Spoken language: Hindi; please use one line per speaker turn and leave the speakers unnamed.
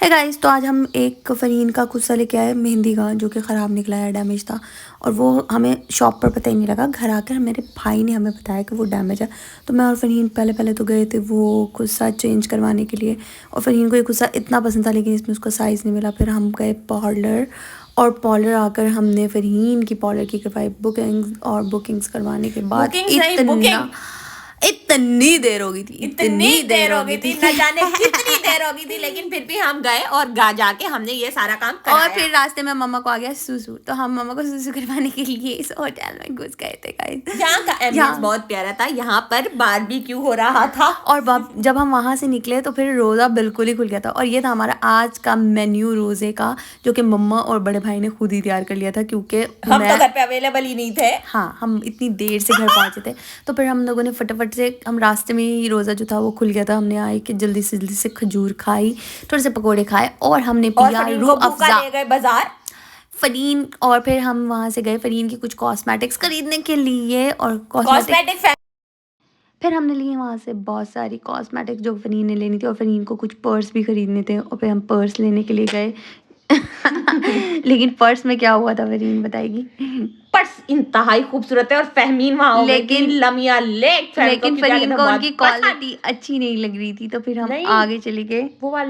है गाइस, तो आज हम एक फ़रहीन का कुछ सा लेके आए मेहंदी का, जो कि ख़राब निकला है, डैमेज था। और वो हमें शॉप पर पता ही नहीं लगा। घर आकर मेरे भाई ने हमें बताया कि वो डैमेज है। तो मैं और फ़रहीन पहले पहले तो गए थे वो कुछ सा चेंज करवाने के लिए। और फ़रहीन को ये कुछ सा इतना पसंद था, लेकिन इसमें उसका साइज़ नहीं मिला। फिर हम गए पार्लर, और पार्लर आकर हमने फ़रहीन की पार्लर की करवाई बुकिंग्स। और बुकिंग्स करवाने के बाद इतनी देर हो गई थी,
इतनी देर हो गई थी, न जाने कितनी देर हो गई थी, लेकिन फिर भी हम गए और जाके हमने ये सारा काम कराया।
और फिर रास्ते में मम्मा को आ गया सुसु, तो हम मम्मा को सुसु करवाने के लिए इस होटल में घुस गए थे गाइस।
यहाँ का एम्बियंस बहुत प्यारा था। यहाँ पर बारबेक्यू हो रहा था।
और जब हम वहाँ से निकले तो फिर रोज़ा बिल्कुल ही खुल गया था। और ये था हमारा आज का मेन्यू रोज़े का, जो कि मम्मा और बड़े भाई ने खुद ही तैयार कर लिया था, क्योंकि
हम तो घर पे अवेलेबल ही नहीं थे।
हाँ, हम इतनी देर से घर पहुँचे थे। तो फिर हम लोगों ने फटाफट से, हम रास्ते में ही रोज़ा जो था वो खुल गया था, हमने आए कि जल्दी से खजूर खाई, थोड़े से पकोड़े खाए, और हमने पिया रूह अफ़ज़ा।
ले गए बाजार
फ़रहीन, और फिर हम वहाँ से गए फ़रहीन की कुछ कॉस्मेटिक्स खरीदने के लिए। और फिर हमने लिए वहाँ से बहुत सारी कॉस्मेटिक्स जो फ़रहीन ने लेनी थी, और फ़रहीन को कुछ पर्स भी ख़रीदने थे, और फिर हम पर्स लेने के लिए गए। लेकिन पर्स में क्या हुआ था फ़रहीन बताएगी।
पर्स इंतहाई खूबसूरत है, और फहमीन वहाँ हो गई थी लमिया लेक।
लेकिन फ़रहीन को उनकी क्वालिटी अच्छी नहीं लग रही थी, तो फिर हम आगे चले गए।
वो वाले